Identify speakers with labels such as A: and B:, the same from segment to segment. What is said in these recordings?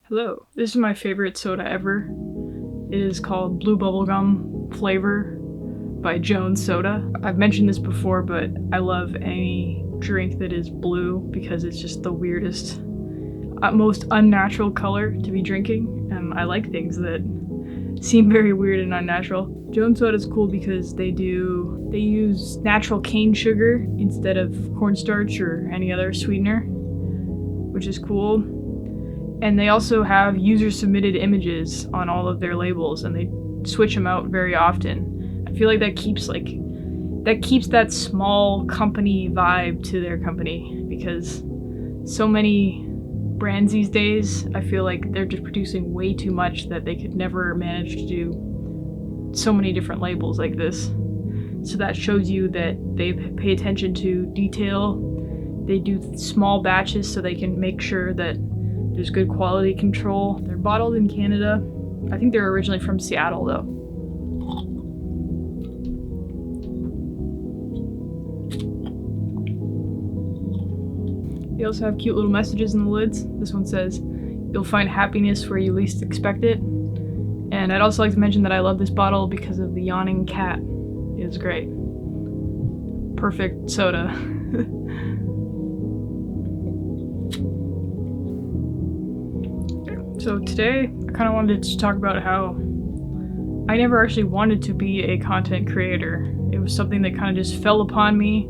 A: Hello, this is my favorite soda ever. It is called Blue Bubblegum Flavor by Jones Soda. I've mentioned this before, but I love any drink that is blue because it's just the weirdest, most unnatural color to be drinking, and I like things that seem very weird and unnatural. Jones Soda is cool because they use natural cane sugar instead of cornstarch or any other sweetener, which is cool. And they also have user-submitted images on all of their labels, and they switch them out very often. I feel like that keeps that small company vibe to their company, because so many brands these days, I feel like they're just producing way too much that they could never manage to do so many different labels like this. So that shows you that they pay attention to detail. They do small batches so they can make sure that there's good quality control. They're bottled in Canada. I think they're originally from Seattle though. They also have cute little messages in the lids. This one says, "You'll find happiness where you least expect it." And I'd also like to mention that I love this bottle because of the yawning cat. It is great. Perfect soda. So today, I kind of wanted to talk about how I never actually wanted to be a content creator. It was something that kind of just fell upon me,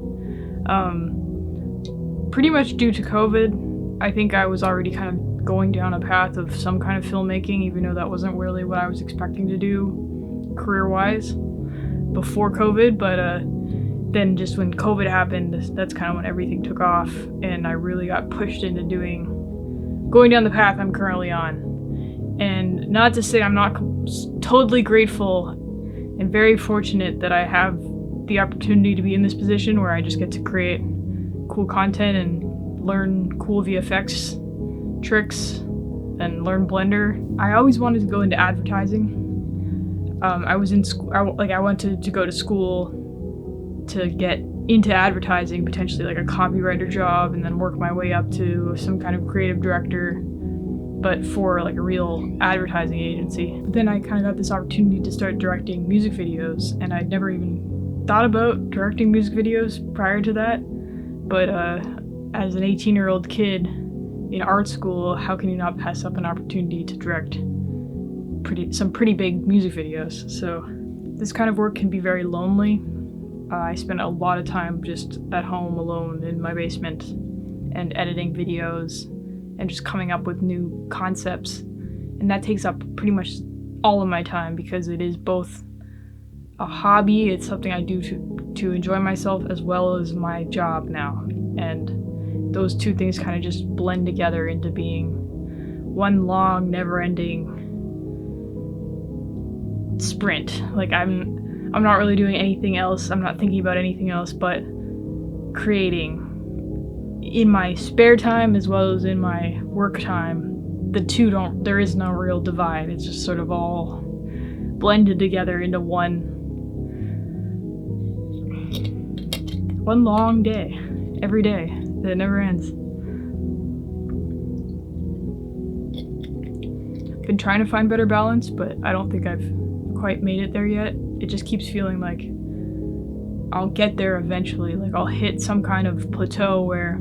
A: pretty much due to COVID. I think I was already kind of going down a path of some kind of filmmaking, even though that wasn't really what I was expecting to do career-wise before COVID, but then just when COVID happened, that's kind of when everything took off, and I really got pushed into going down the path I'm currently on. And not to say I'm not totally grateful and very fortunate that I have the opportunity to be in this position where I just get to create cool content and learn cool VFX tricks and learn Blender. I always wanted to go into advertising. I was in school, I wanted to go to school to get into advertising, potentially like a copywriter job, and then work my way up to some kind of creative director, but for like a real advertising agency. But then I kind of got this opportunity to start directing music videos, and I'd never even thought about directing music videos prior to that. But as an 18-year-old kid in art school, how can you not pass up an opportunity to direct some pretty big music videos? So this kind of work can be very lonely. I spent a lot of time just at home alone in my basement and editing videos and just coming up with new concepts. And that takes up pretty much all of my time because it is both a hobby, it's something I do to enjoy myself, as well as my job now. And those two things kind of just blend together into being one long, never-ending sprint. Like I'm not really doing anything else. I'm not thinking about anything else but creating in my spare time as well as in my work time. There is no real divide. It's just sort of all blended together into one long day, every day that never ends. Been trying to find better balance, but I don't think I've quite made it there yet. It just keeps feeling like I'll get there eventually. Like I'll hit some kind of plateau where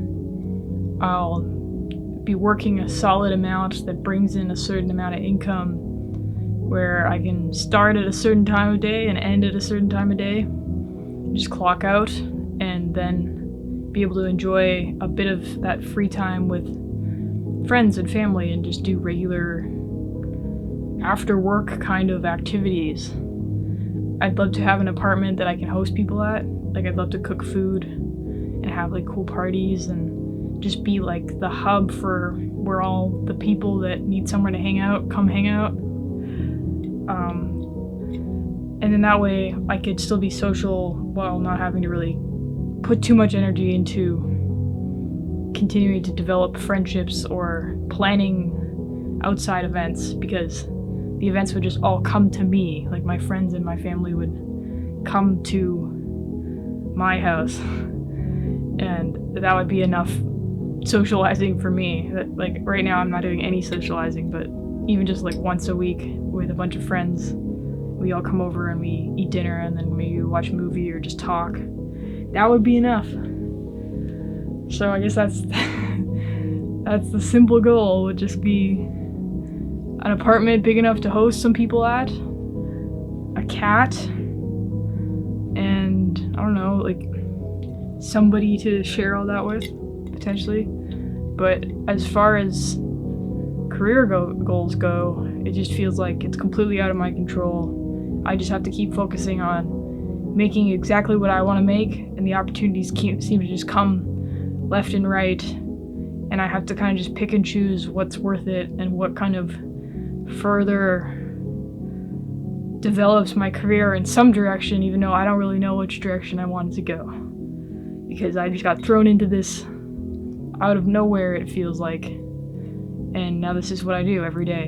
A: I'll be working a solid amount that brings in a certain amount of income, where I can start at a certain time of day and end at a certain time of day, just clock out, and then be able to enjoy a bit of that free time with friends and family and just do regular after work kind of activities. I'd love to have an apartment that I can host people at. Like I'd love to cook food and have like cool parties and just be like the hub for where all the people that need somewhere to hang out come hang out. And then that way I could still be social while not having to really put too much energy into continuing to develop friendships or planning outside events, because the events would just all come to me. Like my friends and my family would come to my house, and that would be enough socializing for me. That, like, right now I'm not doing any socializing, but even just like once a week with a bunch of friends, we all come over and we eat dinner and then maybe watch a movie or just talk. That would be enough. So I guess that's that's the simple goal, would just be an apartment big enough to host some people at, a cat, and I don't know, like somebody to share all that with, potentially. But as far as career goals go, it just feels like it's completely out of my control. I just have to keep focusing on making exactly what I want to make, and the opportunities seem to just come left and right, and I have to kind of just pick and choose what's worth it and what kind of further develops my career in some direction, even though I don't really know which direction I want it to go. Because I just got thrown into this out of nowhere, it feels like, and now this is what I do every day.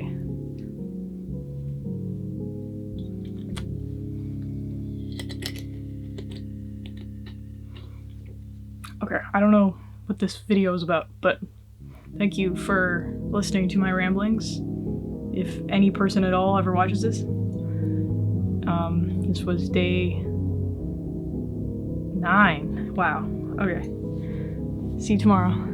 A: Okay, I don't know what this video is about, but thank you for listening to my ramblings. If any person at all ever watches this. This was day 9. Wow. Okay. See you tomorrow.